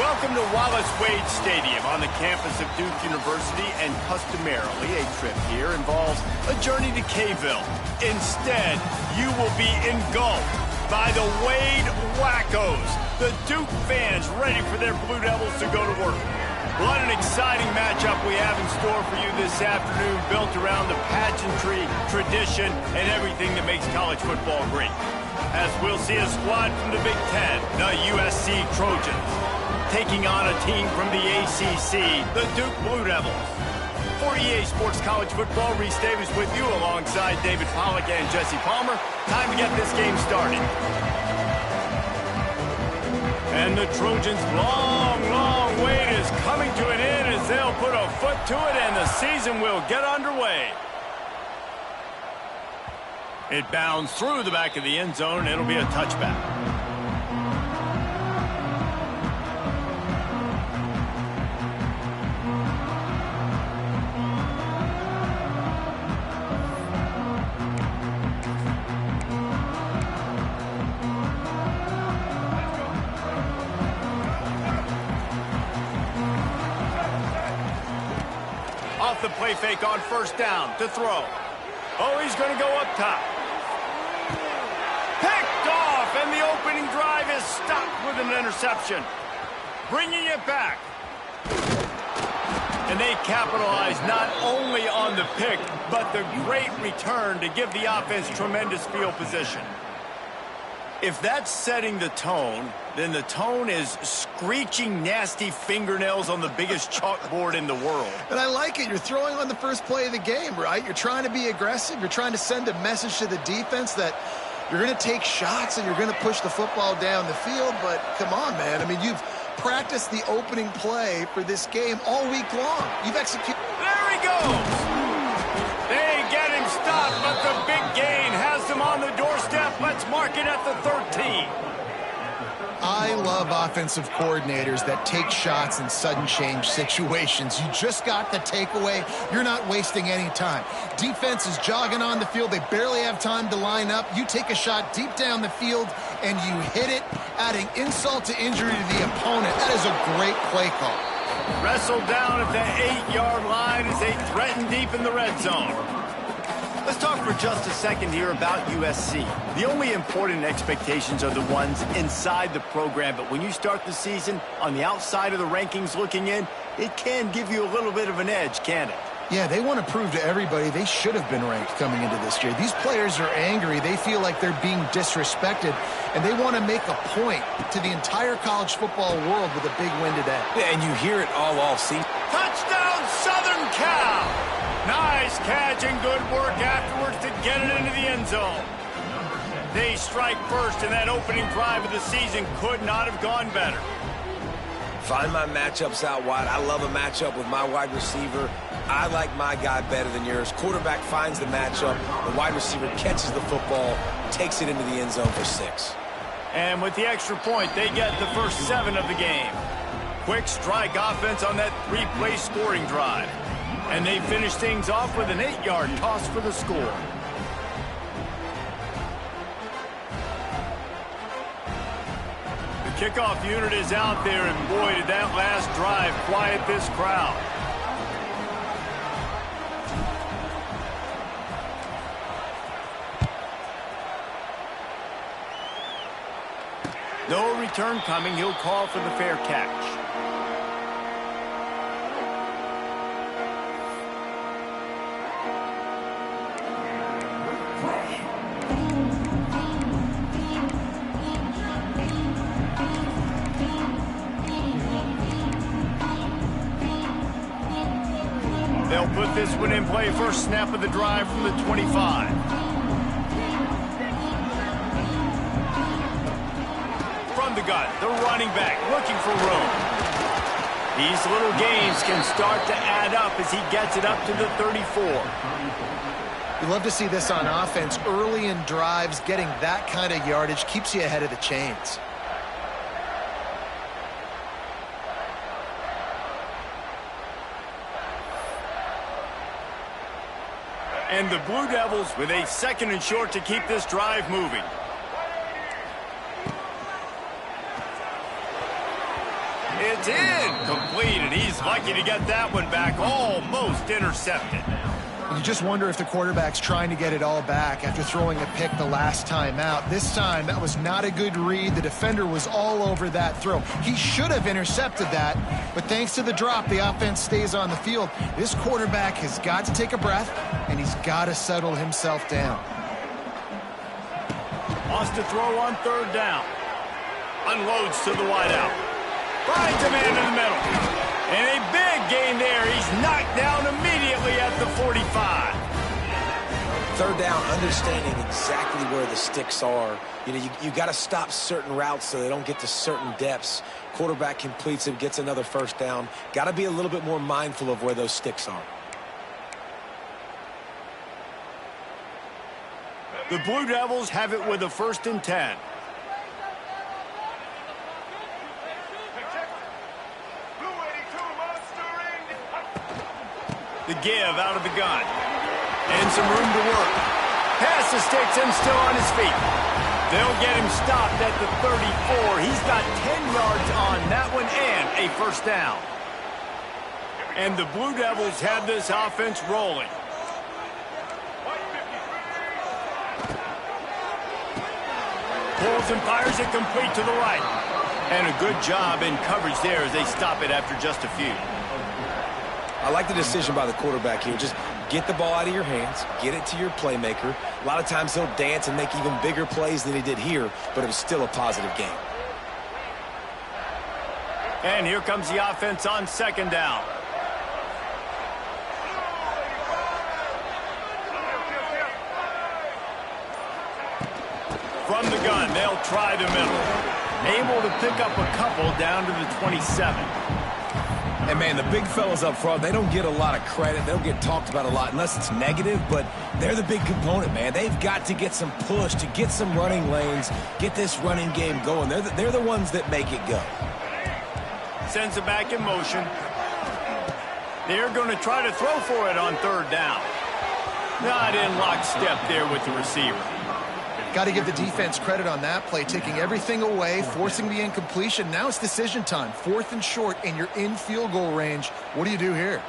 Welcome to Wallace Wade Stadium on the campus of Duke University, and customarily a trip here involves a journey to K-ville. Instead, you will be engulfed by the Wade Wackos, the Duke fans ready for their Blue Devils to go to work. What an exciting matchup we have in store for you this afternoon, built around the pageantry, tradition, and everything that makes college football great. As we'll see a squad from the Big Ten, the USC Trojans, taking on a team from the ACC, the Duke Blue Devils. For EA Sports College Football, Reese Davis with you alongside David Pollack and Jesse Palmer. Time to get this game started. And the Trojans' long wait is coming to an end as they'll put a foot to it and the season will get underway. It bounds through the back of the end zone and it'll be a touchback. Off the play fake on first down to throw. Oh, he's going to go up top. Picked off, and the opening drive is stopped with an interception. Bringing it back. And they capitalize not only on the pick, but the great return to give the offense tremendous field position. If that's setting the tone, then the tone is screeching nasty fingernails on the biggest chalkboard in the world. And I like it. You're throwing on the first play of the game, right? You're trying to be aggressive. You're trying to send a message to the defense that you're going to take shots and you're going to push the football down the field. But come on, man. I mean, you've practiced the opening play for this game all week long. You've executed. There he goes. They get him stopped, but the big gain has them on the doorstep. Let's mark it at the 13. I love offensive coordinators that take shots in sudden change situations. You just got the takeaway. You're not wasting any time. Defense is jogging on the field. They barely have time to line up. You take a shot deep down the field, and you hit it, adding insult to injury to the opponent. That is a great play call. Wrestled down at the 8-yard line as they threaten deep in the red zone. Let's talk for just a second here about USC. The only important expectations are the ones inside the program, but when you start the season on the outside of the rankings looking in, it can give you a little bit of an edge, can't it? Yeah, they want to prove to everybody they should have been ranked coming into this year. These players are angry. They feel like they're being disrespected, and they want to make a point to the entire college football world with a big win today. Yeah, and you hear it all season. Touchdown, Southern Cal! Nice catch and good work afterwards to get it into the end zone. They strike first, and that opening drive of the season could not have gone better. Find my matchups out wide. I love a matchup with my wide receiver. I like my guy better than yours. Quarterback finds the matchup. The wide receiver catches the football, takes it into the end zone for 6. And with the extra point, they get the first 7 of the game. Quick strike offense on that 3-play scoring drive. And they finish things off with an 8-yard toss for the score. The kickoff unit is out there, and boy, did that last drive quiet this crowd. No return coming. He'll call for the fair catch. They'll put this one in play. First snap of the drive from the 25. From the gun, the running back looking for room. These little gains can start to add up as he gets it up to the 34. You love to see this on offense. Early in drives, getting that kind of yardage keeps you ahead of the chains. And the Blue Devils with a 2nd and short to keep this drive moving. It's in. Complete, and he's lucky to get that one back. Almost intercepted. You just wonder if the quarterback's trying to get it all back after throwing a pick the last time out. This time, that was not a good read. The defender was all over that throw. He should have intercepted that, but thanks to the drop, the offense stays on the field. This quarterback has got to take a breath, and he's got to settle himself down. Wants to throw on third down. Unloads to the wideout. Finds a man in the middle. And a big gain there. He's knocked down immediately at the 45. Third down, understanding exactly where the sticks are. You know, you got to stop certain routes so they don't get to certain depths. Quarterback completes it, gets another first down. Got to be a little bit more mindful of where those sticks are. The Blue Devils have it with a 1st and 10. The give out of the gun. And some room to work. Pass the sticks and still on his feet. They'll get him stopped at the 34. He's got 10 yards on that one and a first down. And the Blue Devils have this offense rolling. Pulls and fires it complete to the right. And a good job in coverage there as they stop it after just a few. I like the decision by the quarterback here. Just get the ball out of your hands, get it to your playmaker. A lot of times he'll dance and make even bigger plays than he did here, but it was still a positive game. And here comes the offense on 2nd down. From the gun, they'll try the middle. Able to pick up a couple down to the 27. And, man, the big fellas up front, they don't get a lot of credit. They don't get talked about a lot unless it's negative, but they're the big component, man. They've got to get some push, to get some running lanes, get this running game going. They're the ones that make it go. Sends it back in motion. They're going to try to throw for it on 3rd down. Not in lockstep there with the receiver. Got to give the defense credit on that play, taking everything away, forcing the incompletion. Now it's decision time. 4th and short, and you're in field goal range. What do you do here?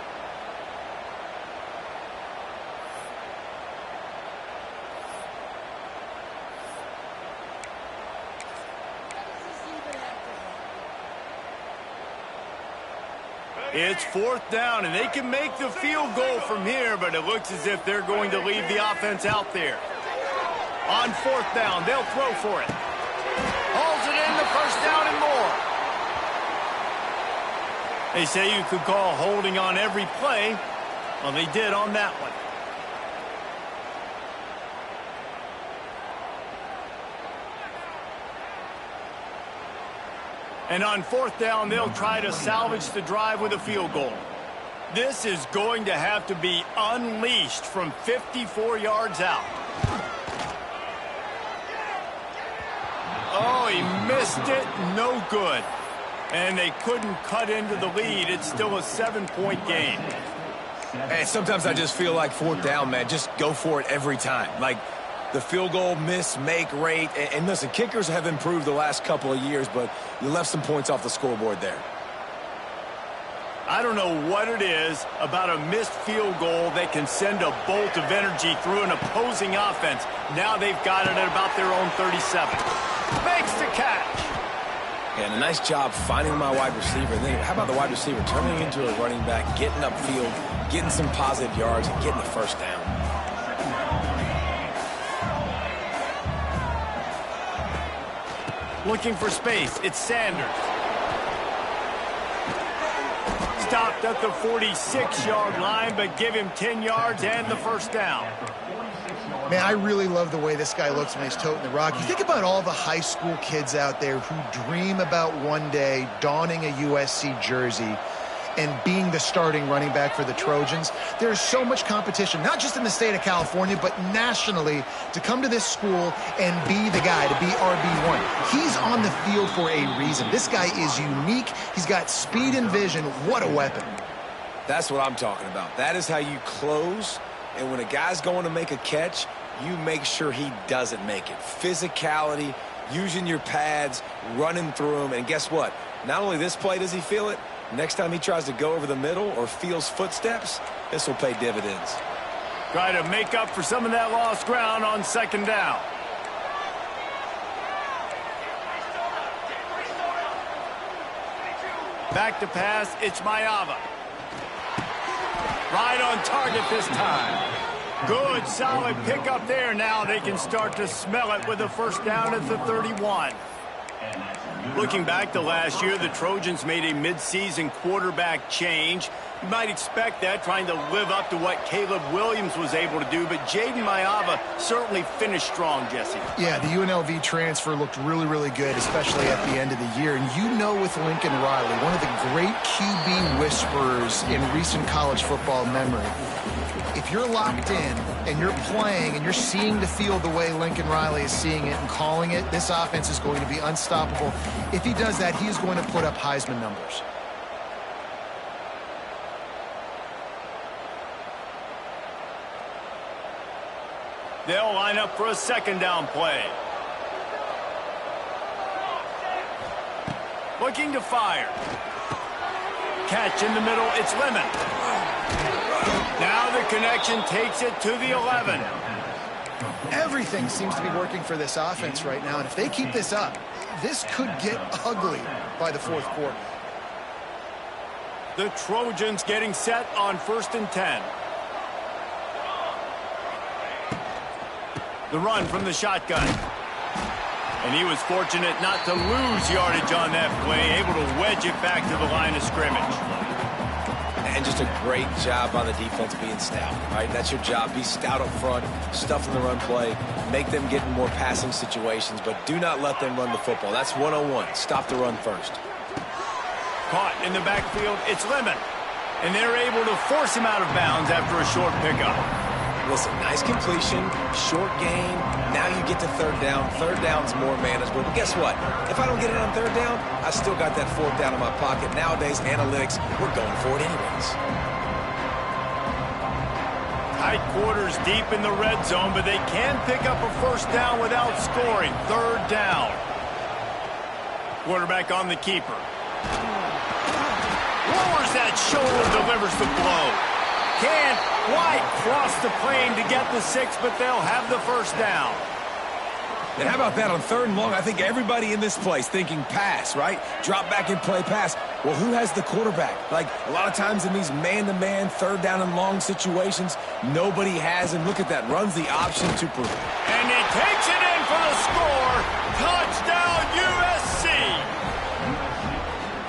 It's 4th down, and they can make the field goal from here, but it looks as if they're going to leave the offense out there. On 4th down, they'll throw for it. Hauls it in, the first down and more. They say you could call holding on every play. Well, they did on that one. And on 4th down, they'll try to salvage the drive with a field goal. This is going to have to be unleashed from 54 yards out. Oh, he missed it. No good. And they couldn't cut into the lead. It's still a 7-point game. Hey, sometimes I just feel like 4th down, man. Just go for it every time. Like the field goal miss-make rate. And listen, kickers have improved the last couple of years, but you left some points off the scoreboard there. I don't know what it is about a missed field goal that can send a bolt of energy through an opposing offense. Now they've got it at about their own 37. Makes the catch. And a nice job finding my wide receiver. And then, how about the wide receiver turning into a running back, getting upfield, getting some positive yards, and getting the first down. Looking for space. It's Sanders. Stopped at the 46-yard line, but give him 10 yards and the first down. Man, I really love the way this guy looks when he's toting the rock. You think about all the high school kids out there who dream about one day donning a USC jersey and being the starting running back for the Trojans. There's so much competition, not just in the state of California, but nationally, to come to this school and be the guy, to be RB1. He's on the field for a reason. This guy is unique. He's got speed and vision. What a weapon. That's what I'm talking about. That is how you close. And when a guy's going to make a catch, you make sure he doesn't make it. Physicality, using your pads, running through them. And guess what? Not only this play does he feel it, next time he tries to go over the middle or feels footsteps, this will pay dividends. Try to make up for some of that lost ground on second down. Back to pass, it's Maiava. Right on target this time. Good, solid pickup there. Now they can start to smell it with a first down at the 31. Looking back to last year, the Trojans made a midseason quarterback change. You might expect that, trying to live up to what Caleb Williams was able to do, but Jaden Maiava certainly finished strong, Jesse. Yeah, the UNLV transfer looked really, really good, especially at the end of the year. And you know, with Lincoln Riley, one of the great QB whisperers in recent college football memory, if you're locked in and you're playing and you're seeing the field the way Lincoln Riley is seeing it and calling it, this offense is going to be unstoppable. If he does that, he's going to put up Heisman numbers. They'll line up for a second down play. Looking to fire. Catch in the middle, it's Lemon. Now the connection takes it to the 11. Everything seems to be working for this offense right now, and if they keep this up, this could get ugly by the fourth quarter. The Trojans getting set on 1st and 10. The run from the shotgun. And he was fortunate not to lose yardage on that play, able to wedge it back to the line of scrimmage. And just a great job by the defense being stout, right? That's your job. Be stout up front, stuff in the run play, make them get in more passing situations, but do not let them run the football. That's 101. Stop the run first. Caught in the backfield, it's Lemon. And they're able to force him out of bounds after a short pickup. Listen, nice completion, short gain. Now you get to third down. Third down's more manageable. But guess what? If I don't get it on third down, I still got that fourth down in my pocket. Nowadays, analytics, we're going for it anyways. Tight quarters deep in the red zone, but they can pick up a first down without scoring. Third down. Quarterback on the keeper. Lowers that shoulder, delivers the blow. Can't quite cross the plane to get the 6, but they'll have the first down. And how about that on 3rd and long? I think everybody in this place thinking pass, right? Drop back and play pass. Well, who has the quarterback? Like, a lot of times in these man-to-man, 3rd down and long situations, nobody has him. Look at that. Runs the option to prove. And he takes it in for the score. Touchdown, USC.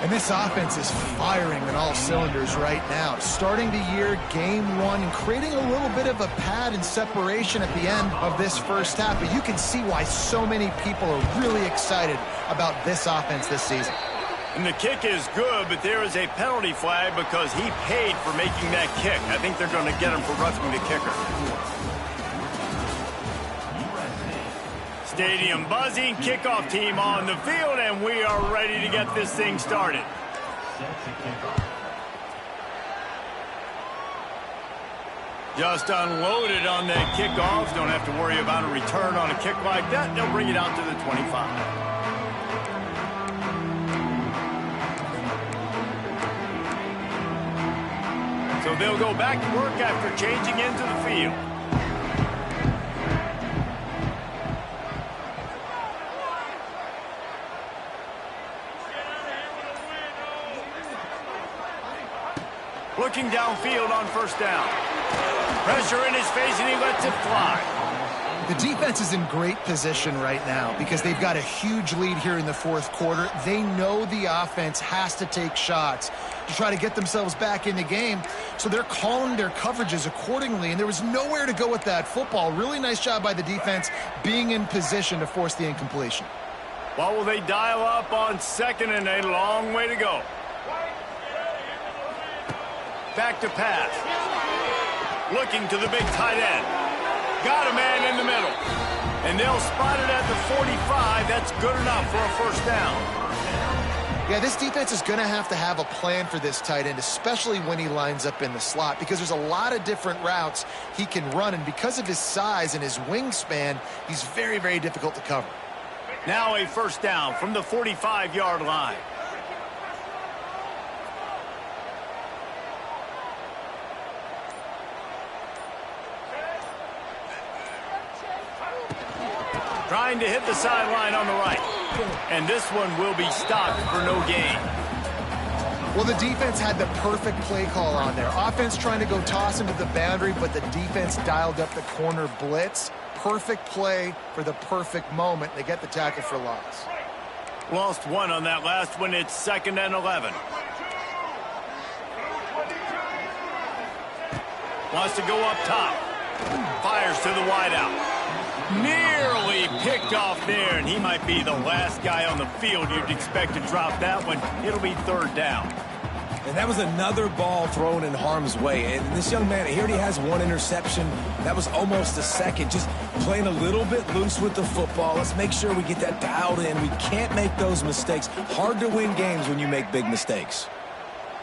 And this offense is firing on all cylinders right now. Starting the year, game 1, and creating a little bit of a pad and separation at the end of this first half. But you can see why so many people are really excited about this offense this season. And the kick is good, but there is a penalty flag because he paid for making that kick. I think they're going to get him for roughing the kicker. Stadium buzzing, kickoff team on the field, and we are ready to get this thing started. Just unloaded on that kickoff. Don't have to worry about a return on a kick like that. They'll bring it out to the 25. So they'll go back to work after changing into the field. Looking downfield on first down. Pressure in his face, and he lets it fly. The defense is in great position right now because they've got a huge lead here in the fourth quarter. They know the offense has to take shots to try to get themselves back in the game, so they're calling their coverages accordingly, and there was nowhere to go with that football. Really nice job by the defense being in position to force the incompletion. What will they dial up on 2nd and a long way to go? Back to pass. Looking to the big tight end. Got a man in the middle. And they'll spot it at the 45. That's good enough for a first down. Yeah, this defense is going to have a plan for this tight end, especially when he lines up in the slot, because there's a lot of different routes he can run, and because of his size and his wingspan, he's very, very difficult to cover. Now a first down from the 45-yard line. Trying to hit the sideline on the right. And this one will be stopped for no gain. Well, the defense had the perfect play call on there. Offense trying to go toss into the boundary, but the defense dialed up the corner blitz. Perfect play for the perfect moment. They get the tackle for loss. Lost one on that last one. It's 2nd and 11. Wants to go up top. Fires to the wideout. Nearly picked off there, and he might be the last guy on the field you'd expect to drop that one. It'll be 3rd down. And that was another ball thrown in harm's way. And this young man, he already has 1 interception. That was almost a second. Just playing a little bit loose with the football. Let's make sure we get that dialed in. We can't make those mistakes. Hard to win games when you make big mistakes.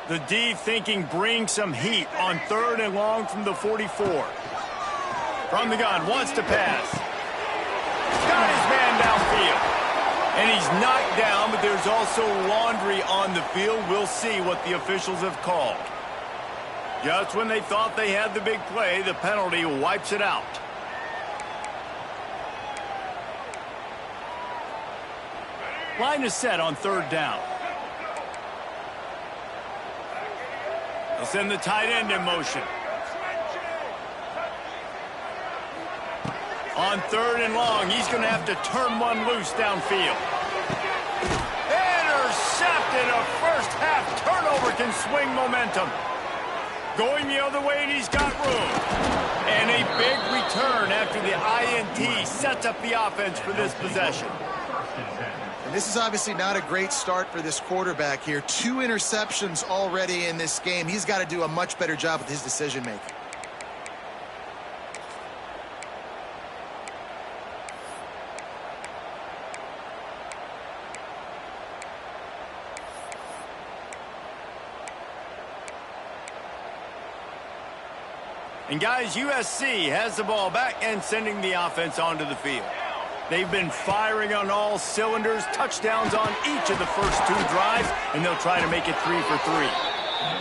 The D thinking bring some heat on 3rd and long from the 44. From the gun, wants to pass. Got his man downfield. And he's knocked down, but there's also laundry on the field. We'll see what the officials have called. Just when they thought they had the big play, the penalty wipes it out. Line is set on 3rd down. They'll send the tight end in motion. On 3rd and long, he's going to have to turn one loose downfield. Intercepted. A first-half turnover can swing momentum. Going the other way, and he's got room. And a big return after the INT sets up the offense for this possession. And this is obviously not a great start for this quarterback here. 2 interceptions already in this game. He's got to do a much better job with his decision-making. And guys, USC has the ball back and sending the offense onto the field. They've been firing on all cylinders, touchdowns on each of the first 2 drives, and they'll try to make it 3 for 3.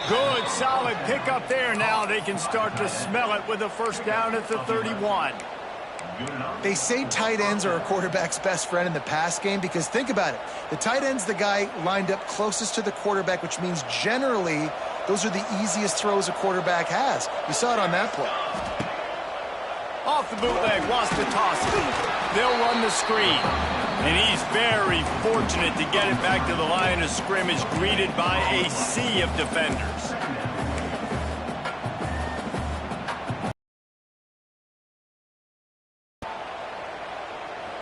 Good, solid pickup there. Now they can start to smell it with a first down at the 31. They say tight ends are a quarterback's best friend in the pass game because think about it. The tight end's the guy lined up closest to the quarterback, which means generally those are the easiest throws a quarterback has. You saw it on that play. Off the bootleg, wants to toss it. They'll run the screen. And he's very fortunate to get it back to the line of scrimmage, greeted by a sea of defenders.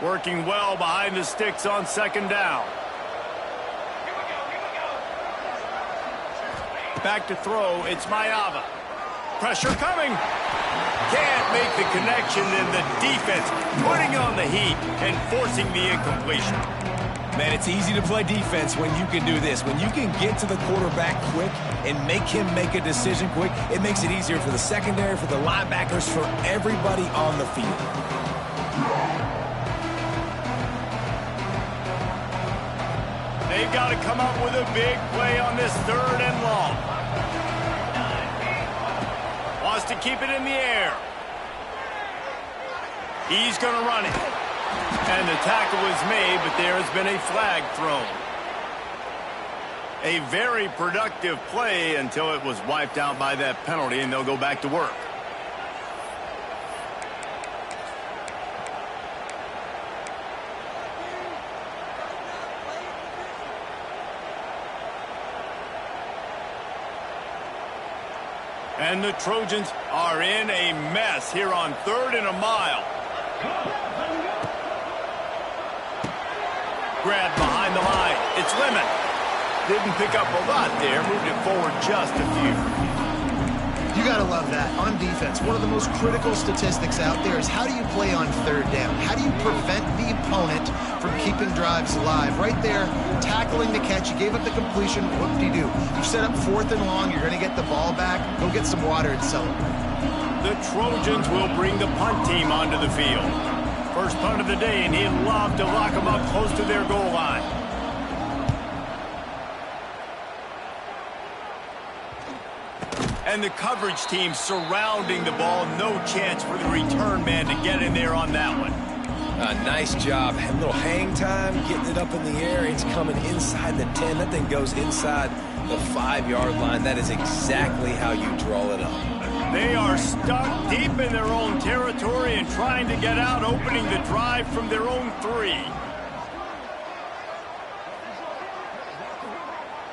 Working well behind the sticks on 2nd down. Back to throw, it's Mayava. Pressure coming. Can't make the connection, and the defense putting on the heat and forcing the incompletion. Man, it's easy to play defense when you can do this. When you can get to the quarterback quick and make him make a decision quick, it makes it easier for the secondary, for the linebackers, for everybody on the field. They've got to come up with a big play on this 3rd and long. Wants to keep it in the air. He's going to run it. And the tackle was made, but there has been a flag thrown. A very productive play until it was wiped out by that penalty, and they'll go back to work. And the Trojans are in a mess here on 3rd and a mile. Grab behind the line. It's Lemon. Didn't pick up a lot there. Moved it forward just a few. You got to love that. On defense, one of the most critical statistics out there is how do you play on 3rd down? How do you prevent the opponent from keeping drives alive? Right there, tackling the catch. You gave up the completion. Whoop-de-doo. You set up 4th and long. You're going to get the ball back. Go get some water and celebrate. The Trojans will bring the punt team onto the field. First punt of the day, and he'd love to lock them up close to their goal line. And the coverage team surrounding the ball. No chance for the return man to get in there on that one. Nice job. A little hang time, getting it up in the air. It's coming inside the 10. That thing goes inside the 5-yard line. That is exactly how you draw it up. They are stuck deep in their own territory and trying to get out, opening the drive from their own 3.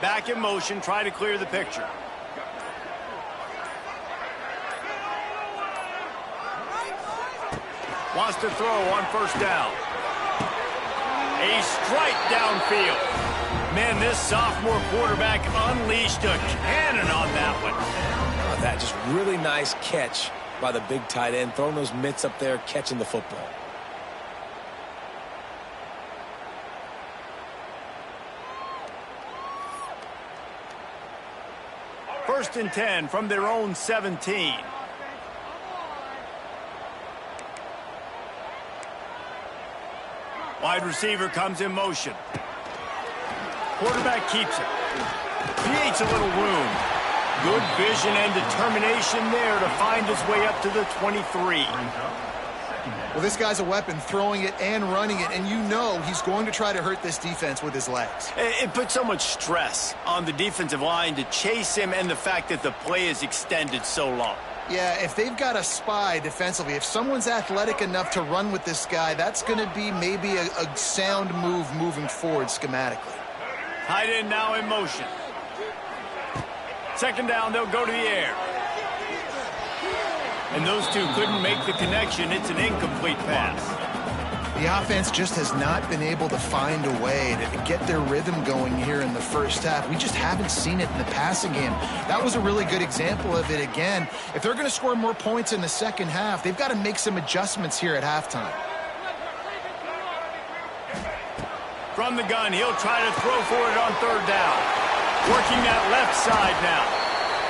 Back in motion, try to clear the picture. Wants to throw on first down. A strike downfield. Man, this sophomore quarterback unleashed a cannon on that one. Oh, that just really nice catch by the big tight end, throwing those mitts up there, catching the football. First and 10 from their own 17. Wide receiver comes in motion. Quarterback keeps it. Creates a little room. Good vision and determination there to find his way up to the 23. Well, this guy's a weapon, throwing it and running it, and you know he's going to try to hurt this defense with his legs. It puts so much stress on the defensive line to chase him, and the fact that the play is extended so long. Yeah, if they've got a spy defensively, if someone's athletic enough to run with this guy, that's going to be maybe a sound move moving forward schematically. Tight end now in motion. Second down, they'll go to the air. And those two couldn't make the connection. It's an incomplete pass. The offense just has not been able to find a way to get their rhythm going here in the first half. We just haven't seen it in the passing game. That was a really good example of it again. If they're going to score more points in the second half, they've got to make some adjustments here at halftime. From the gun, he'll try to throw for it on third down. Working that left side now.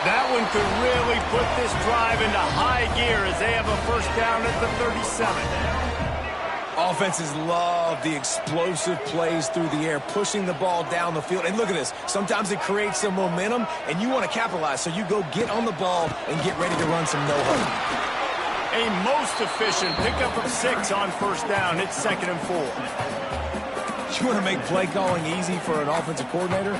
That one could really put this drive into high gear as they have a first down at the 37. Offenses love the explosive plays through the air, pushing the ball down the field. And look at this. Sometimes it creates some momentum, and you want to capitalize. So you go get on the ball and get ready to run some no-huddle. A most efficient pickup of 6 on first down. It's 2nd and 4. You want to make play calling easy for an offensive coordinator?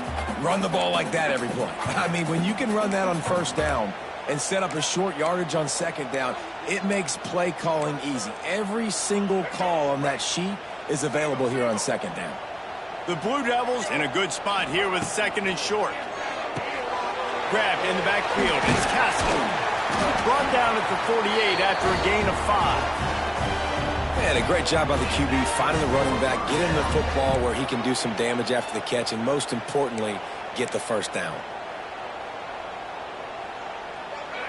Run the ball like that every play. I mean, when you can run that on first down and set up a short yardage on second down, it makes play calling easy. Every single call on that sheet is available here on second down. The Blue Devils in a good spot here with 2nd and short. Grabbed in the backfield. It's Castle. Brought down at the 48 after a gain of 5. And a great job by the QB finding the running back, getting the football where he can do some damage after the catch, and most importantly, get the first down.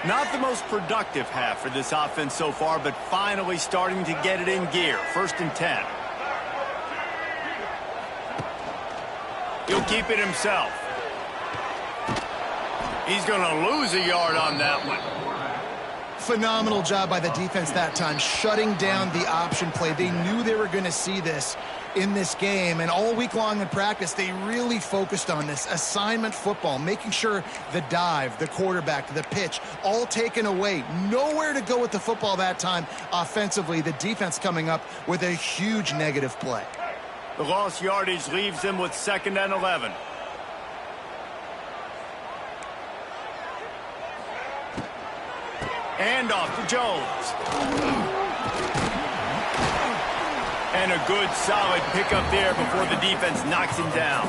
Not the most productive half for this offense so far, but finally starting to get it in gear. 1st and 10. He'll keep it himself. He's going to lose a yard on that one. Phenomenal job by the defense that time, shutting down the option play. They knew they were going to see this in this game, and all week long in practice, they really focused on this assignment football, making sure the dive, the quarterback, the pitch, all taken away. Nowhere to go with the football that time offensively. The defense coming up with a huge negative play. The lost yardage leaves them with 2nd and 11. And off to Jones. And a good, solid pickup there before the defense knocks him down.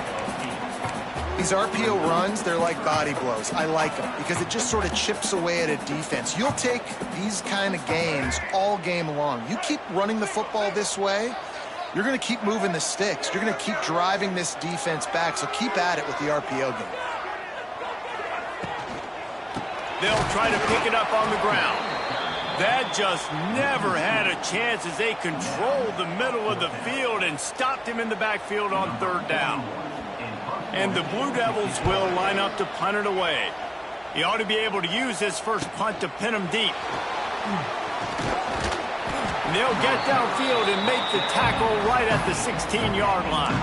These RPO runs, they're like body blows. I like them because it just sort of chips away at a defense. You'll take these kind of games all game long. You keep running the football this way, you're going to keep moving the sticks. You're going to keep driving this defense back, so keep at it with the RPO game. They'll try to pick it up on the ground. That just never had a chance as they controlled the middle of the field and stopped him in the backfield on third down. And the Blue Devils will line up to punt it away. He ought to be able to use this first punt to pin him deep. And they'll get downfield and make the tackle right at the 16-yard line.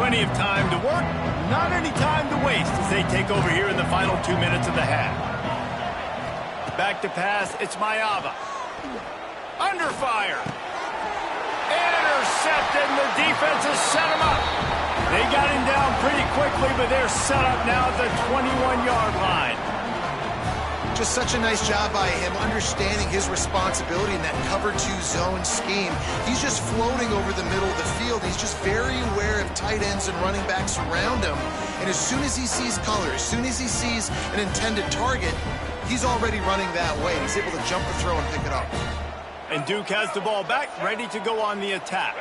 Plenty of time to work, not any time to waste as they take over here in the final 2 minutes of the half. Back to pass, it's Maiava. Under fire. Intercepted, and the defense has set him up. They got him down pretty quickly, but they're set up now at the 21-yard line. Just such a nice job by him understanding his responsibility in that cover 2 zone scheme. He's just floating over the middle of the field. He's just very aware of tight ends and running backs around him. And as soon as he sees color, as soon as he sees an intended target, he's already running that way. He's able to jump the throw and pick it up. And Duke has the ball back, ready to go on the attack.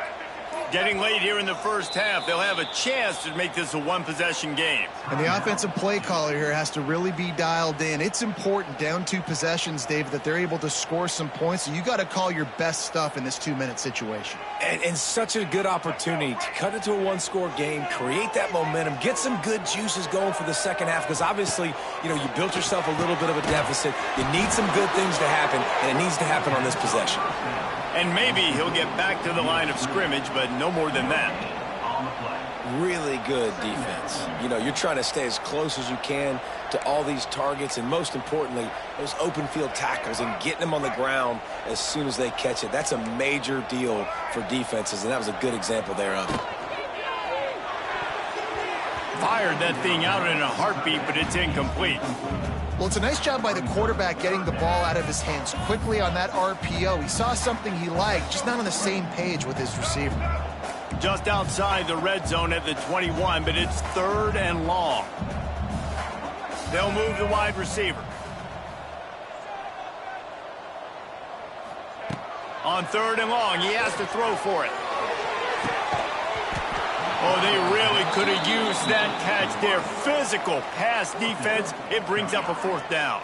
Getting late here in the first half, they'll have a chance to make this a one-possession game. And the offensive play caller here has to really be dialed in. It's important down 2 possessions, David, that they're able to score some points. So you got to call your best stuff in this 2-minute situation. And such a good opportunity to cut into a one-score game, create that momentum, get some good juices going for the second half, because obviously, you built yourself a little bit of a deficit. You need some good things to happen, and it needs to happen on this possession. And maybe he'll get back to the line of scrimmage, but no more than that. Really good defense. You're trying to stay as close as you can to all these targets, and most importantly, those open field tackles and getting them on the ground as soon as they catch it. That's a major deal for defenses, and that was a good example thereof. Fired that thing out in a heartbeat, but it's incomplete. Well, it's a nice job by the quarterback getting the ball out of his hands quickly on that RPO. He saw something he liked, just not on the same page with his receiver. Just outside the red zone at the 21, but it's 3rd and long. They'll move the wide receiver. On 3rd and long, he has to throw for it. Oh, they really could have used that catch there. Physical pass defense. It brings up a 4th down.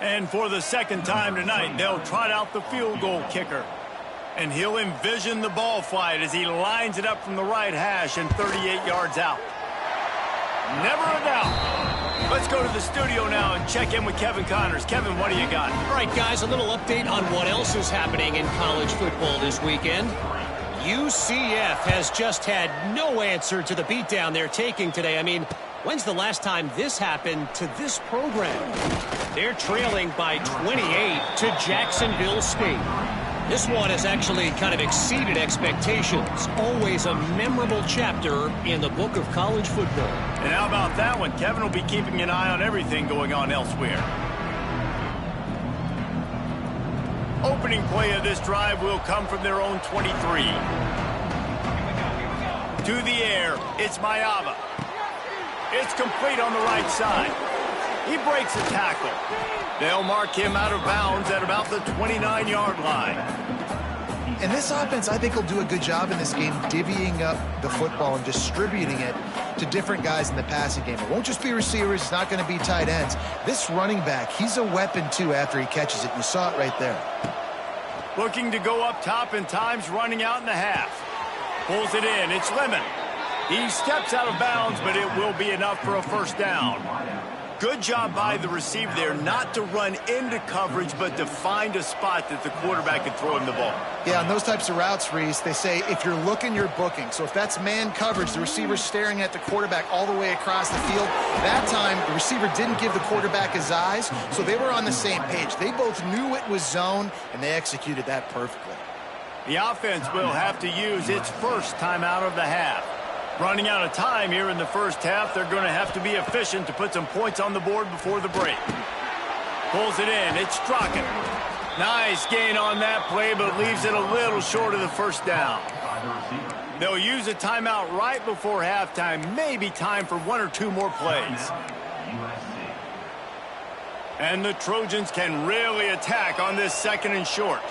And for the second time tonight, they'll trot out the field goal kicker. And he'll envision the ball flight as he lines it up from the right hash and 38 yards out. Never a doubt. Let's go to the studio now and check in with Kevin Connors. Kevin, what do you got? All right, guys, a little update on what else is happening in college football this weekend. UCF has just had no answer to the beatdown they're taking today. I mean, when's the last time this happened to this program? They're trailing by 28 to Jacksonville State. This one has actually kind of exceeded expectations. Always a memorable chapter in the book of college football. And how about that one? Kevin will be keeping an eye on everything going on elsewhere. Opening play of this drive will come from their own 23. To the air, it's Maiava. It's complete on the right side. He breaks a tackle. They'll mark him out of bounds at about the 29-yard line. And this offense, I think, will do a good job in this game divvying up the football and distributing it to different guys in the passing game. It won't just be receivers. It's not going to be tight ends. This running back, he's a weapon, too, after he catches it. You saw it right there. Looking to go up top and time's running out in the half. Pulls it in. It's Lemon. He steps out of bounds, but it will be enough for a 1st down. Good job by the receiver there not to run into coverage, but to find a spot that the quarterback can throw him the ball. Yeah, on those types of routes, Reese, they say if you're looking, you're booking. So if that's man coverage, the receiver's staring at the quarterback all the way across the field. That time, the receiver didn't give the quarterback his eyes, so they were on the same page. They both knew it was zone, and they executed that perfectly. The offense will have to use its first timeout of the half. Running out of time here in the first half, they're going to have to be efficient to put some points on the board before the break. Pulls it in. It's Strachan. Nice gain on that play, but leaves it a little short of the 1st down. They'll use a timeout right before halftime. Maybe time for 1 or 2 more plays. And the Trojans can really attack on this 2nd and short.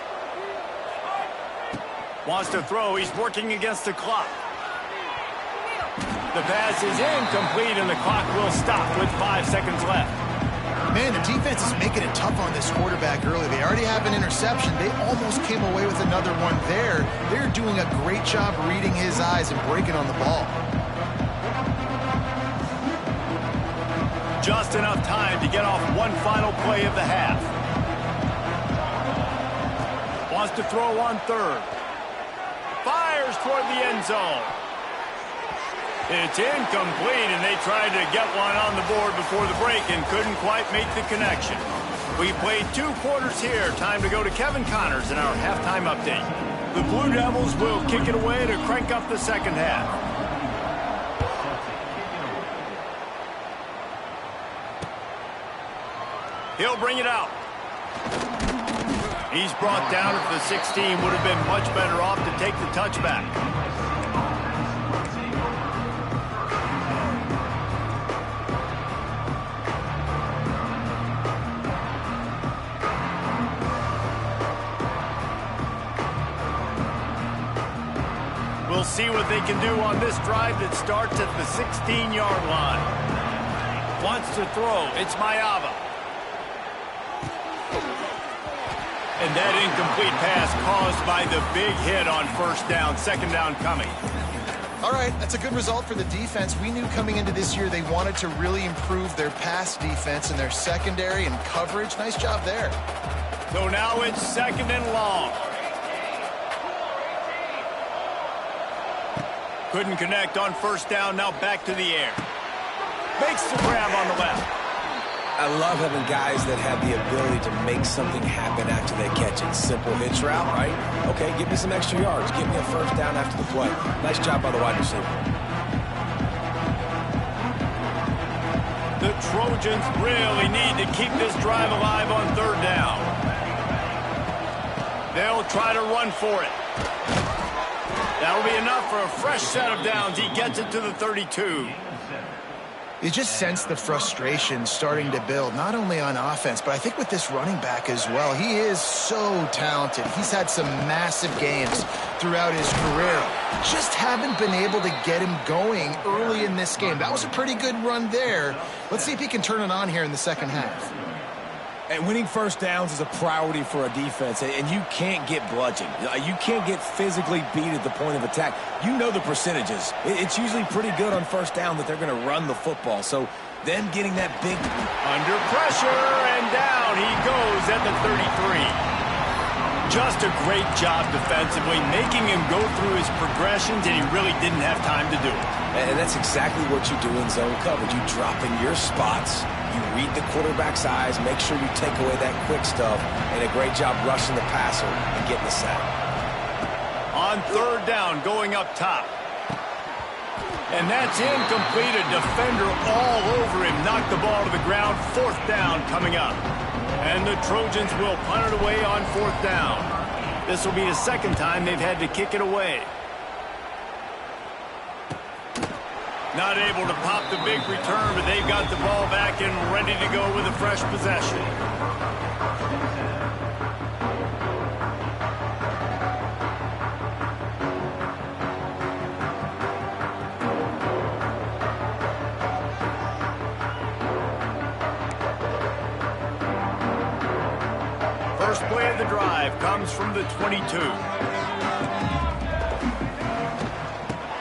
Wants to throw. He's working against the clock. The pass is incomplete, and the clock will stop with 5 seconds left. Man, the defense is making it tough on this quarterback early. They already have an interception. They almost came away with another one there. They're doing a great job reading his eyes and breaking on the ball. Just enough time to get off one final play of the half. Wants to throw on 3rd. Fires toward the end zone. It's incomplete, and they tried to get one on the board before the break and couldn't quite make the connection. We played 2 quarters here. Time to go to Kevin Connors in our halftime update. The Blue Devils will kick it away to crank up the second half. He'll bring it out. He's brought down at the 16. Would have been much better off to take the touchback. We'll see what they can do on this drive that starts at the 16-yard line. Wants to throw. It's Mayava. And that incomplete pass caused by the big hit on first down. Second down coming. All right, that's a good result for the defense. We knew coming into this year they wanted to really improve their pass defense and their secondary and coverage. Nice job there. So now it's second and long. Couldn't connect on first down. Now back to the air. Makes the grab on the left. I love having guys that have the ability to make something happen after they catch it. Simple hitch route, right? Okay, give me some extra yards. Give me a first down after the play. Nice job by the wide receiver. The Trojans really need to keep this drive alive on third down. They'll try to run for it. That'll be enough for a fresh set of downs. He gets it to the 32. You just sense the frustration starting to build, not only on offense, but I think with this running back as well. He is so talented. He's had some massive games throughout his career. Just haven't been able to get him going early in this game. That was a pretty good run there. Let's see if he can turn it on here in the second half. And winning first downs is a priority for a defense, and you can't get bludgeoned. You can't get physically beat at the point of attack. You know the percentages. It's usually pretty good on first down that they're going to run the football. So them getting that big... Under pressure, and down he goes at the 33. Just a great job defensively, making him go through his progressions, and he really didn't have time to do it. And that's exactly what you do in zone coverage. You drop in your spots. You read the quarterback's eyes, make sure you take away that quick stuff, and a great job rushing the passer and getting the sack. On third down, going up top. And that's incomplete. A defender all over him. Knocked the ball to the ground. Fourth down coming up. And the Trojans will punt it away on fourth down. This will be the second time they've had to kick it away. Not able to pop the big return, but they've got the ball back and ready to go with a fresh possession. First play of the drive comes from the 22.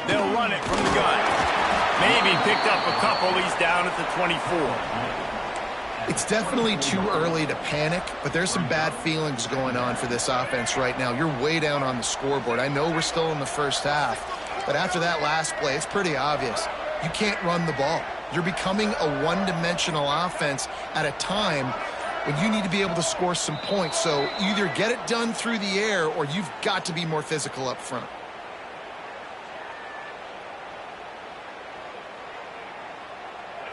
They'll run it from the gun. Maybe picked up a couple. He's down at the 24. It's definitely too early to panic, but there's some bad feelings going on for this offense right now. You're way down on the scoreboard. I know we're still in the first half, but after that last play, it's pretty obvious. You can't run the ball. You're becoming a one-dimensional offense at a time when you need to be able to score some points. So either get it done through the air or you've got to be more physical up front.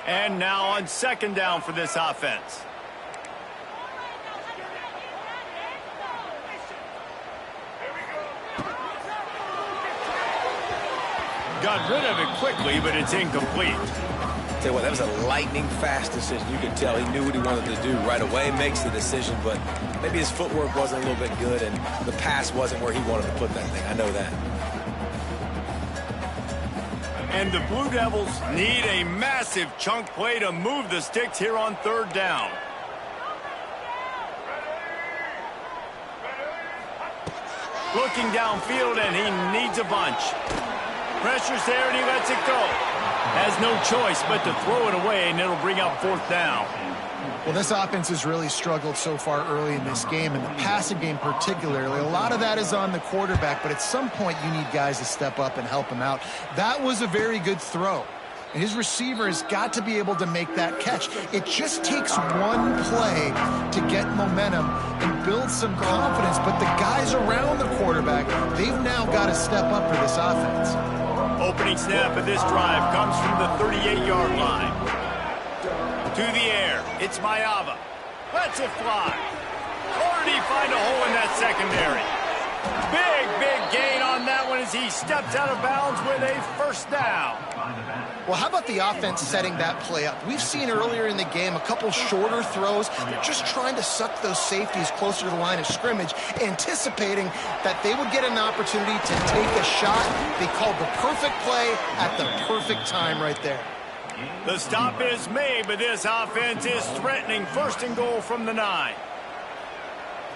And now on second down for this offense. Got rid of it quickly, but it's incomplete. Tell you what, that was a lightning-fast decision. You could tell he knew what he wanted to do right away. Makes the decision, but maybe his footwork wasn't a little bit good, and the pass wasn't where he wanted to put that thing. I know that. And the Blue Devils need a massive chunk play to move the sticks here on third down. Looking downfield, and he needs a bunch. Pressure's there, and he lets it go. Has no choice but to throw it away, and it'll bring up fourth down. Well, this offense has really struggled so far early in this game, and the passing game particularly. A lot of that is on the quarterback, but at some point you need guys to step up and help him out. That was a very good throw. And his receiver has got to be able to make that catch. It just takes one play to get momentum and build some confidence, but the guys around the quarterback, they've now got to step up for this offense. Opening snap of this drive comes from the 38-yard line. To the air, it's Maiava. Lets it fly. Already find a hole in that secondary. Big gain on that one as he steps out of bounds with a first down. Well, how about the offense setting that play up? We've seen earlier in the game a couple shorter throws. They're just trying to suck those safeties closer to the line of scrimmage, anticipating that they would get an opportunity to take a shot. They called the perfect play at the perfect time right there. The stop is made, but this offense is threatening first and goal from the 9.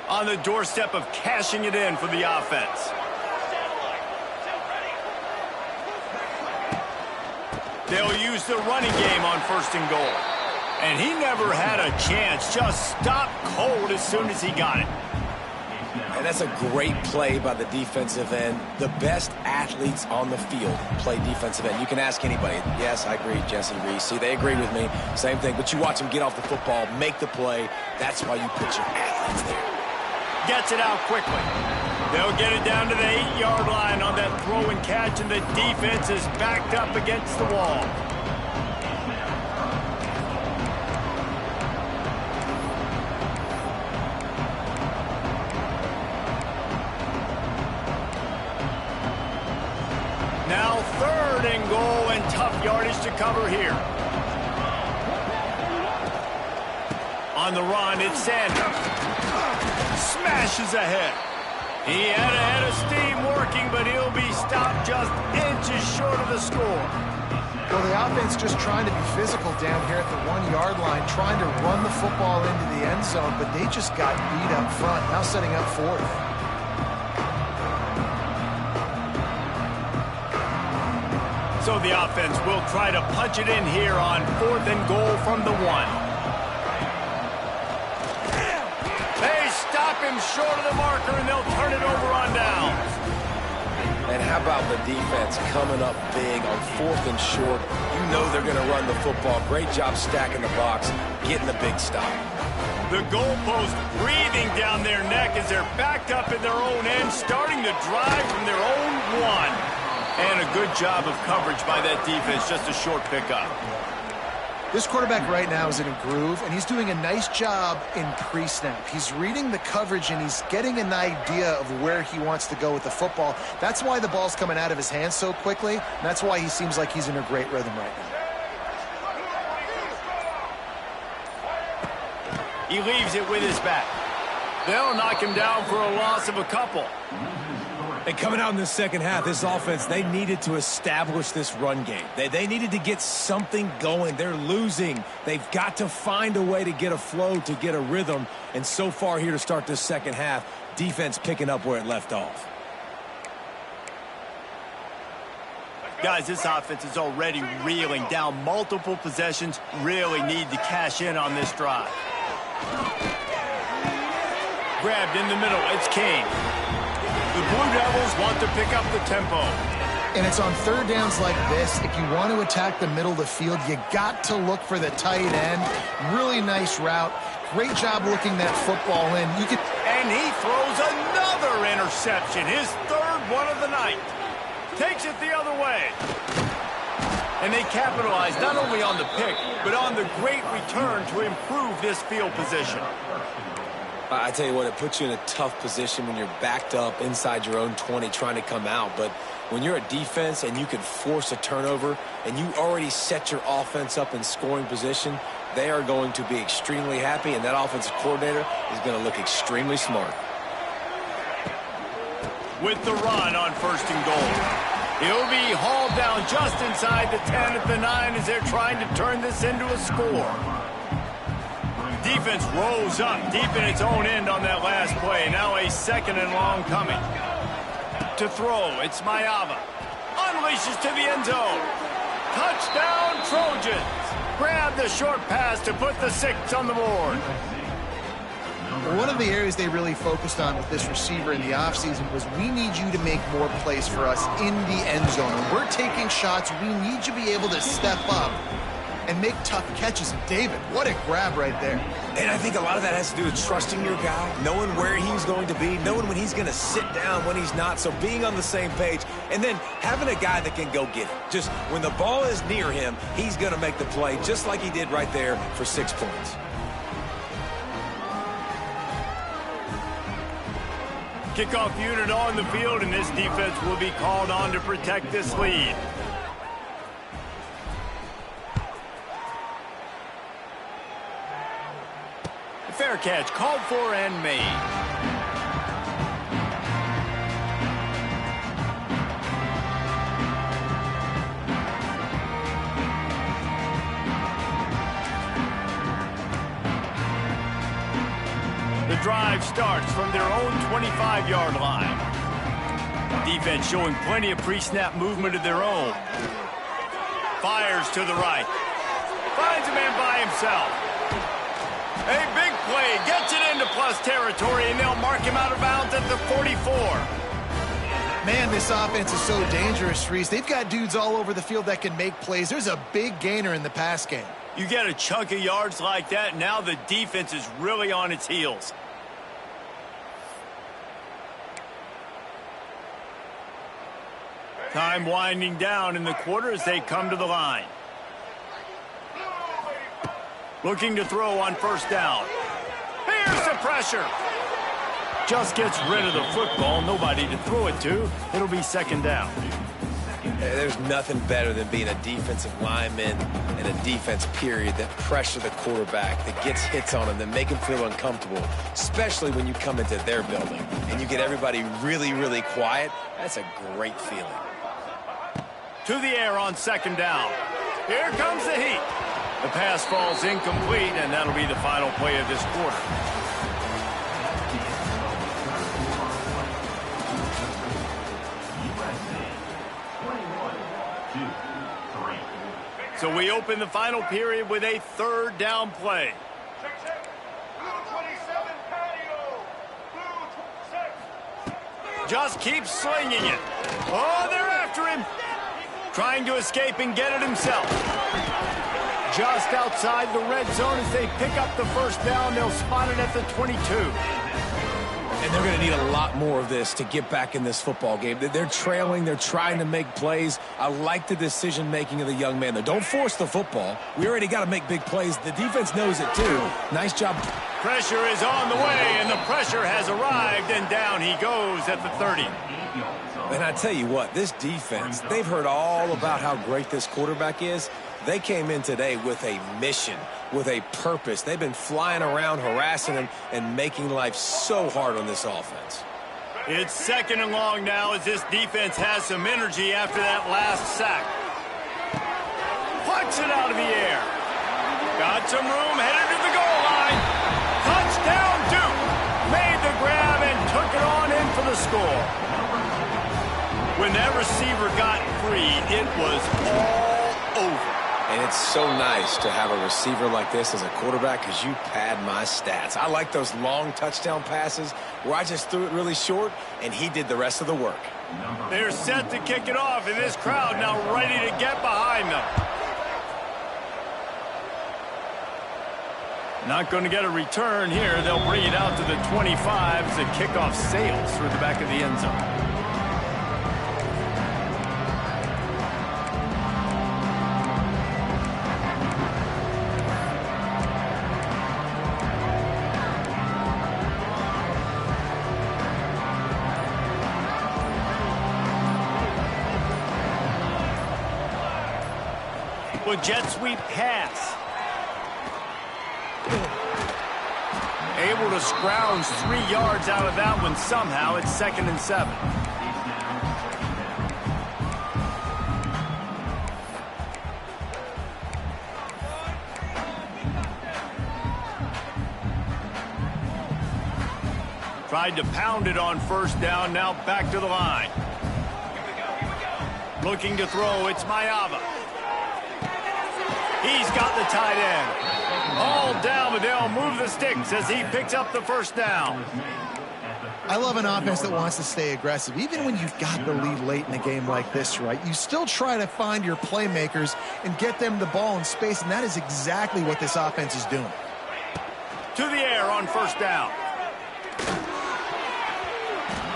On the doorstep of cashing it in for the offense. They'll use the running game on first and goal. And he never had a chance, just stopped cold as soon as he got it. And that's a great play by the defensive end. The best athletes on the field play defensive end. You can ask anybody. Yes, I agree, Jesse Reese. See, they agree with me. Same thing. But you watch them get off the football, make the play. That's why you put your athletes there. Gets it out quickly. They'll get it down to the 8-yard line on that throw and catch, and the defense is backed up against the wall. Now 3rd and goal, and tough yardage to cover here. On the run, it's Sanders. Smashes ahead. He had a head of steam working, but he'll be stopped just inches short of the score. Well, the offense just trying to be physical down here at the 1-yard line, trying to run the football into the end zone, but they just got beat up front. Now setting up 4th. So the offense will try to punch it in here on 4th and goal from the 1. Him short of the marker, and they'll turn it over on downs. And how about the defense coming up big on 4th and short? You know they're going to run the football. Great job stacking the box, getting the big stop. The goalpost breathing down their neck as they're backed up in their own end, starting to drive from their own 1. And a good job of coverage by that defense, just a short pickup. This quarterback right now is in a groove, and he's doing a nice job in pre-snap. He's reading the coverage, and he's getting an idea of where he wants to go with the football. That's why the ball's coming out of his hands so quickly, and that's why he seems like he's in a great rhythm right now. He leaves it with his back. They'll knock him down for a loss of a couple. And coming out in the second half, this offense, they needed to establish this run game. They needed to get something going. They're losing. They've got to find a way to get a flow, to get a rhythm. And so far here to start this second half, defense picking up where it left off. Guys, this offense is already reeling down multiple possessions. Really need to cash in on this drive. Grabbed in the middle. It's King. The Blue Devils want to pick up the tempo. And it's on 3rd downs like this. If you want to attack the middle of the field, you got to look for the tight end. Really nice route. Great job looking that football in. And he throws another interception, his 3rd one of the night. Takes it the other way. And they capitalize not only on the pick, but on the great return to improve this field position. I tell you what, it puts you in a tough position when you're backed up inside your own 20 trying to come out. But when you're a defense and you can force a turnover and you already set your offense up in scoring position, they are going to be extremely happy, and that offensive coordinator is going to look extremely smart. With the run on 1st and goal. He'll be hauled down just inside the 10 at the 9 as they're trying to turn this into a score. Defense rose up deep in its own end on that last play. Now a 2nd and long coming. To throw, it's Maiava. Unleashes to the end zone. Touchdown, Trojans. Grab the short pass to put the 6 on the board. One of the areas they really focused on with this receiver in the offseason was we need you to make more plays for us in the end zone. When we're taking shots, we need you to be able to step up and make tough catches. And David, what a grab right there. And I think a lot of that has to do with trusting your guy, knowing where he's going to be, knowing when he's going to sit down, when he's not, so being on the same page, and then having a guy that can go get it. Just when the ball is near him, he's going to make the play just like he did right there for 6 points. Kickoff unit on the field, and this defense will be called on to protect this lead. Fair catch, called for and made. The drive starts from their own 25-yard line. Defense showing plenty of pre-snap movement of their own. Fires to the right. Finds a man by himself. A big play, gets it into plus territory, and they'll mark him out of bounds at the 44. Man, this offense is so dangerous, Reese. They've got dudes all over the field that can make plays. There's a big gainer in the pass game. You get a chunk of yards like that, now the defense is really on its heels. Time winding down in the quarter as they come to the line. Looking to throw on first down. Here's the pressure. Just gets rid of the football. Nobody to throw it to. It'll be second down. There's nothing better than being a defensive lineman and a defense period that pressure the quarterback, that gets hits on him, that make him feel uncomfortable, especially when you come into their building and you get everybody really, really quiet. That's a great feeling. To the air on second down. Here comes the heat. The pass falls incomplete, and that'll be the final play of this quarter. So we open the final period with a third down play. Just keeps slinging it. Oh, they're after him. Trying to escape and get it himself. Just outside the red zone as they pick up the first down. They'll spot it at the 22. And they're going to need a lot more of this to get back in this football game. They're trailing. They're trying to make plays. I like the decision-making of the young man, though. Don't force the football. We already got to make big plays. The defense knows it, too. Nice job. Pressure is on the way, and the pressure has arrived, and down he goes at the 30. And I tell you what, this defense, they've heard all about how great this quarterback is. They came in today with a mission, with a purpose. They've been flying around, harassing him, and making life so hard on this offense. It's second and long now as this defense has some energy after that last sack. Puts it out of the air. Got some room, headed to the goal line. Touchdown, Duke. Made the grab and took it on in for the score. When that receiver got free, it was all over. And it's so nice to have a receiver like this as a quarterback because you pad my stats. I like those long touchdown passes where I just threw it really short and he did the rest of the work. They're set to kick it off, and this crowd now ready to get behind them. Not going to get a return here. They'll bring it out to the 25 as the kickoff sails through the back of the end zone. Jet sweep pass. Able to scrounge 3 yards out of that one somehow. It's 2nd and 7. Tried to pound it on first down. Now back to the line. Looking to throw. It's Mayava. He He's got the tight end. All down, but they'll move the sticks as he picks up the first down. I love an offense that wants to stay aggressive. Even when you've got the lead late in a game like this, right, you still try to find your playmakers and get them the ball in space, and that is exactly what this offense is doing. To the air on first down.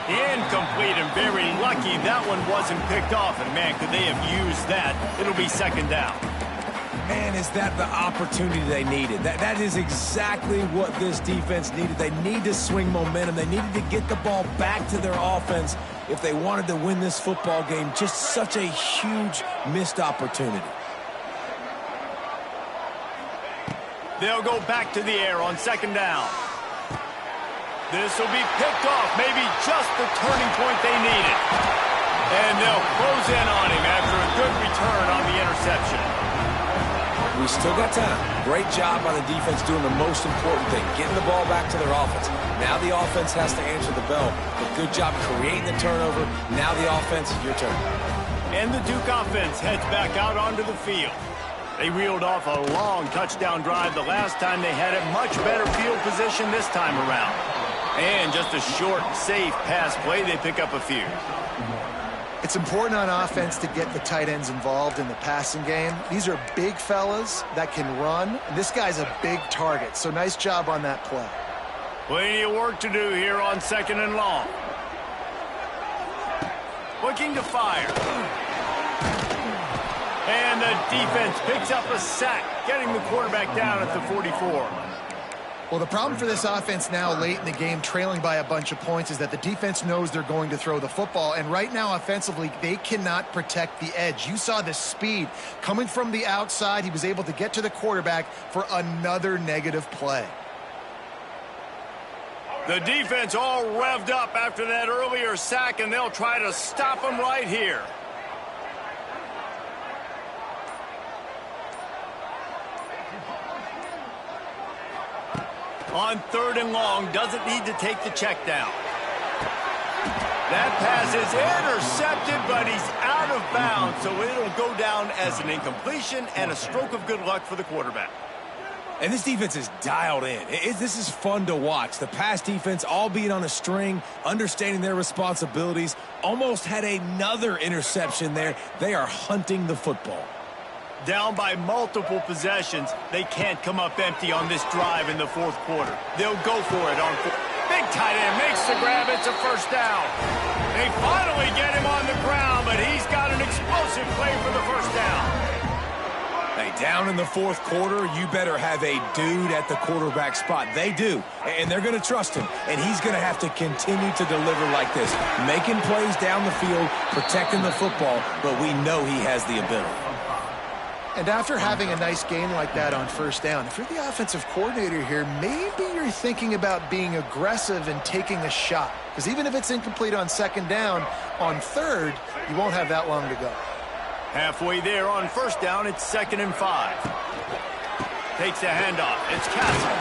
Incomplete, and very lucky that one wasn't picked off. And, man, could they have used that? It'll be second down. Man, is that the opportunity they needed? That is exactly what this defense needed. They need to swing momentum. They needed to get the ball back to their offense if they wanted to win this football game. Just such a huge missed opportunity. They'll go back to the air on second down. This will be picked off, maybe just the turning point they needed. And they'll close in on him after a good return on the interception. We still got time. Great job on the defense doing the most important thing, getting the ball back to their offense. Now the offense has to answer the bell. But good job creating the turnover. Now the offense, your turn. And the Duke offense heads back out onto the field. They reeled off a long touchdown drive the last time they had a much better field position this time around. And just a short, safe pass play, they pick up a few. It's important on offense to get the tight ends involved in the passing game. These are big fellas that can run. This guy's a big target, so nice job on that play. Plenty of work to do here on second and long. Looking to fire. And the defense picks up a sack, getting the quarterback down at the 44. Well, the problem for this offense now late in the game, trailing by a bunch of points, is that the defense knows they're going to throw the football. And right now, offensively, they cannot protect the edge. You saw the speed coming from the outside. He was able to get to the quarterback for another negative play. The defense all revved up after that earlier sack, and they'll try to stop him right here. On third and long, doesn't need to take the check down. That pass is intercepted, but he's out of bounds, so it'll go down as an incompletion and a stroke of good luck for the quarterback. And this defense is dialed in. This is fun to watch. The pass defense all being on a string, understanding their responsibilities, almost had another interception there. They are hunting the football. Down by multiple possessions, they can't come up empty on this drive in the fourth quarter. They'll go for it on fourth. Big tight end makes the grab. It's a first down. They finally get him on the ground, but he's got an explosive play for the first down. Hey, down in the fourth quarter, you better have a dude at the quarterback spot. They do, and they're going to trust him, and he's going to have to continue to deliver like this, making plays down the field, protecting the football, but we know he has the ability. And after having a nice game like that on first down, if you're the offensive coordinator here, maybe you're thinking about being aggressive and taking a shot. Because even if it's incomplete on second down, on third, you won't have that long to go. Halfway there on first down, it's 2nd and 5. Takes a handoff. It's Castle.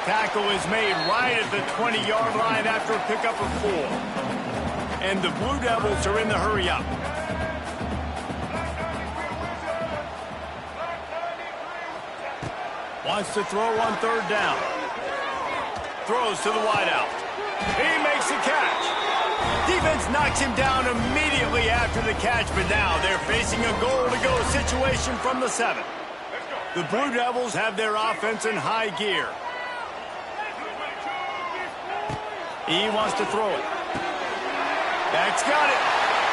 Tackle is made right at the 20-yard line after a pickup of 4. And the Blue Devils are in the hurry up. Wants to throw on third down. Throws to the wideout. He makes the catch. Defense knocks him down immediately after the catch, but now they're facing a goal-to-go situation from the 7. The Blue Devils have their offense in high gear. He wants to throw it. That's got it.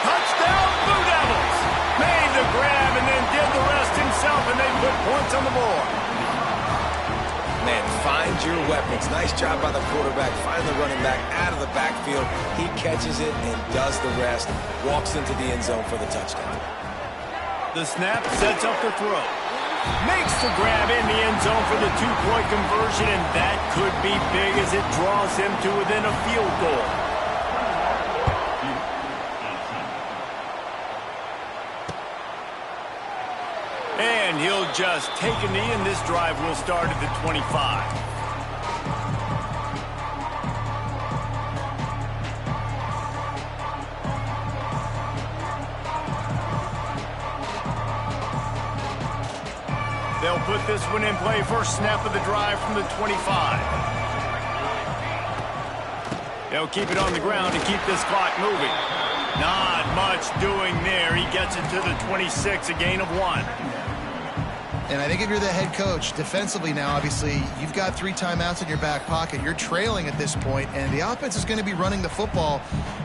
Touchdown, Blue Devils. Made the grab and then did the rest himself, and they put points on the board. Man, find your weapons. Nice job by the quarterback. Find the running back out of the backfield. He catches it and does the rest. Walks into the end zone for the touchdown. The snap sets up the throw. Makes the grab in the end zone for the 2-point conversion, and that could be big as it draws him to within a field goal. And he'll just take a knee, and this drive will start at the 25. They'll put this one in play. First snap of the drive from the 25. They'll keep it on the ground to keep this clock moving. Not much doing there. He gets it to the 26, a gain of 1. And I think if you're the head coach, defensively now, obviously, you've got 3 timeouts in your back pocket. You're trailing at this point, and the offense is going to be running the football,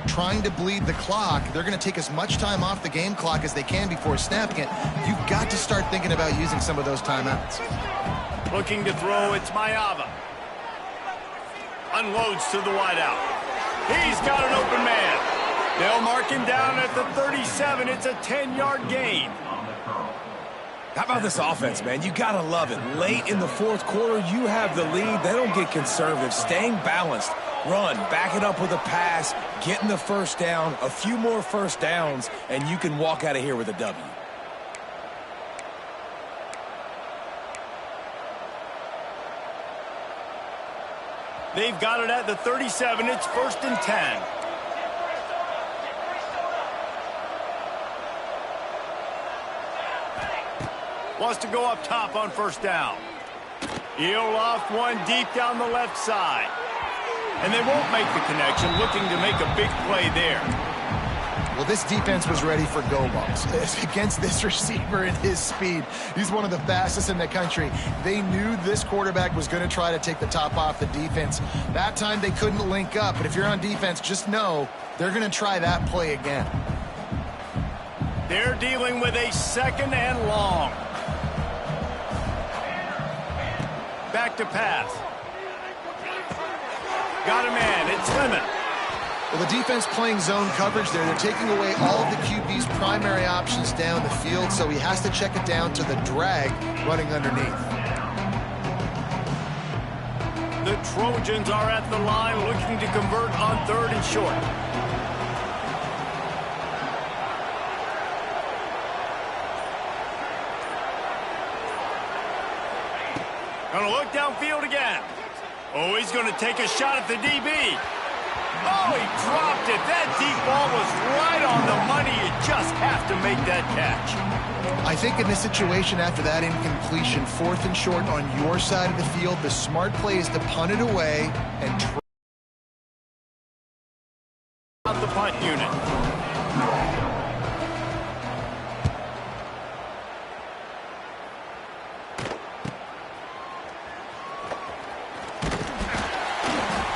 trying to bleed the clock. They're going to take as much time off the game clock as they can before snapping it. You've got to start thinking about using some of those timeouts. Looking to throw, it's Mayava. Unloads to the wideout. He's got an open man. They'll mark him down at the 37. It's a 10-yard gain. How about this offense, man? You got to love it. Late in the fourth quarter, you have the lead. They don't get conservative. Staying balanced. Run, back it up with a pass, getting the first down, a few more first downs, and you can walk out of here with a W. They've got it at the 37. It's 1st and 10. Wants to go up top on first down. He'll loft one deep down the left side. And they won't make the connection, looking to make a big play there. Well, this defense was ready for go balls against this receiver and his speed. He's one of the fastest in the country. They knew this quarterback was going to try to take the top off the defense. That time they couldn't link up, but if you're on defense, just know they're going to try that play again. They're dealing with a 2nd and long. Back to pass. Got a man. It's Lemon. Well, the defense playing zone coverage there. They're taking away all of the QB's primary options down the field, so he has to check it down to the drag running underneath. The Trojans are at the line looking to convert on 3rd and short. Gonna look downfield again. Oh, he's gonna take a shot at the DB. Oh, he dropped it. That deep ball was right on the money. You just have to make that catch. I think in this situation, after that incompletion, 4th and short on your side of the field, the smart play is to punt it away and try out the punt unit.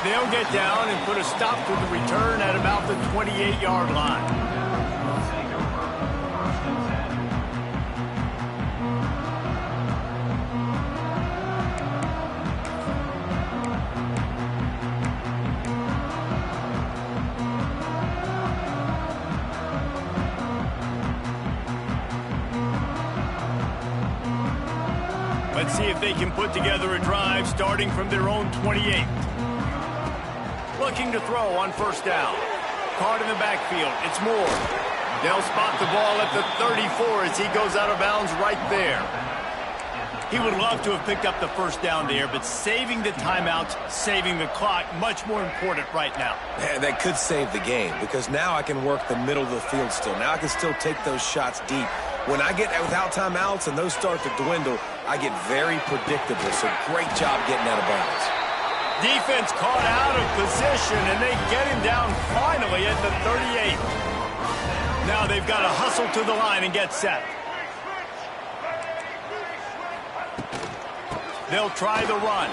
They'll get down and put a stop to the return at about the 28-yard line. Let's see if they can put together a drive starting from their own 28. Looking to throw on first down. Caught in the backfield. It's Moore. They'll spot the ball at the 34 as he goes out of bounds right there. He would love to have picked up the first down there, but saving the timeouts, saving the clock, much more important right now. Man, that could save the game because now I can work the middle of the field still. Now I can still take those shots deep. When I get without timeouts and those start to dwindle, I get very predictable. So great job getting out of bounds. Defense caught out of position, and they get him down finally at the 38. Now they've got to hustle to the line and get set. They'll try the run.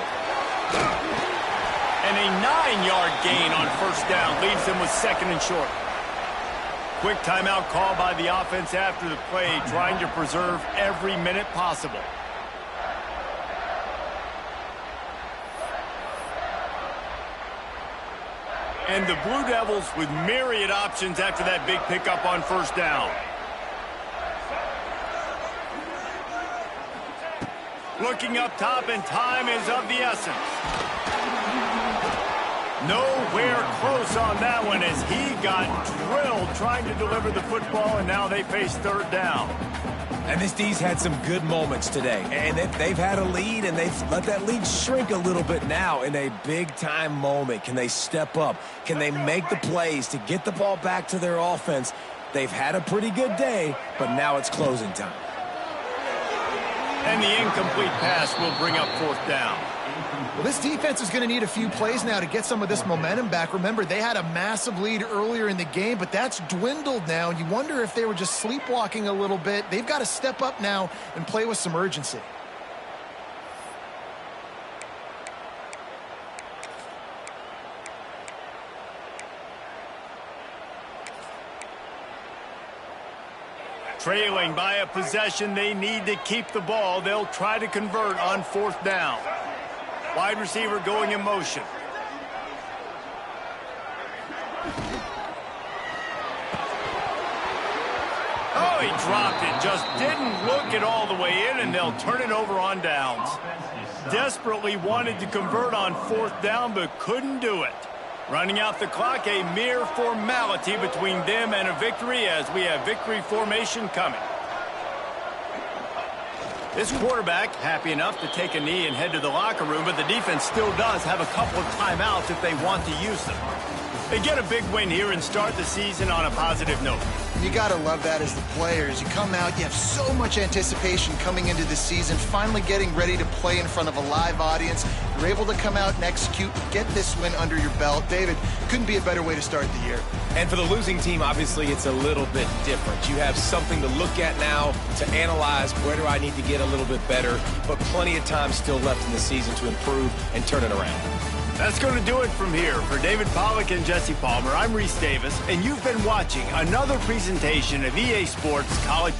And a 9-yard gain on first down leaves them with 2nd and short. Quick timeout call by the offense after the play, trying to preserve every minute possible. And the Blue Devils with myriad options after that big pickup on first down. Looking up top, and time is of the essence. Nowhere close on that one as he got drilled trying to deliver the football, and now they face 3rd down. And this D's had some good moments today. And they've had a lead, and they've let that lead shrink a little bit now in a big-time moment. Can they step up? Can they make the plays to get the ball back to their offense? They've had a pretty good day, but now it's closing time. And the incomplete pass will bring up 4th down. Well, this defense is going to need a few plays now to get some of this momentum back. Remember, they had a massive lead earlier in the game, but that's dwindled now, and you wonder if they were just sleepwalking a little bit. They've got to step up now and play with some urgency. Trailing by a possession, they need to keep the ball. They'll try to convert on 4th down. Wide receiver going in motion. Oh, he dropped it. Just didn't look it all the way in, and they'll turn it over on downs. Desperately wanted to convert on 4th down, but couldn't do it. Running out the clock, a mere formality between them and a victory as we have victory formation coming. This quarterback happy enough to take a knee and head to the locker room, but the defense still does have a couple of timeouts if they want to use them. They get a big win here and start the season on a positive note. You got to love that as the players. You come out, you have so much anticipation coming into the season, finally getting ready to play in front of a live audience. You're able to come out and execute, get this win under your belt. David, couldn't be a better way to start the year. And for the losing team, obviously, it's a little bit different. You have something to look at now to analyze where do I need to get a little bit better, but plenty of time still left in the season to improve and turn it around. That's going to do it from here. For David Pollack and Jesse Palmer, I'm Reese Davis, and you've been watching another presentation of EA Sports College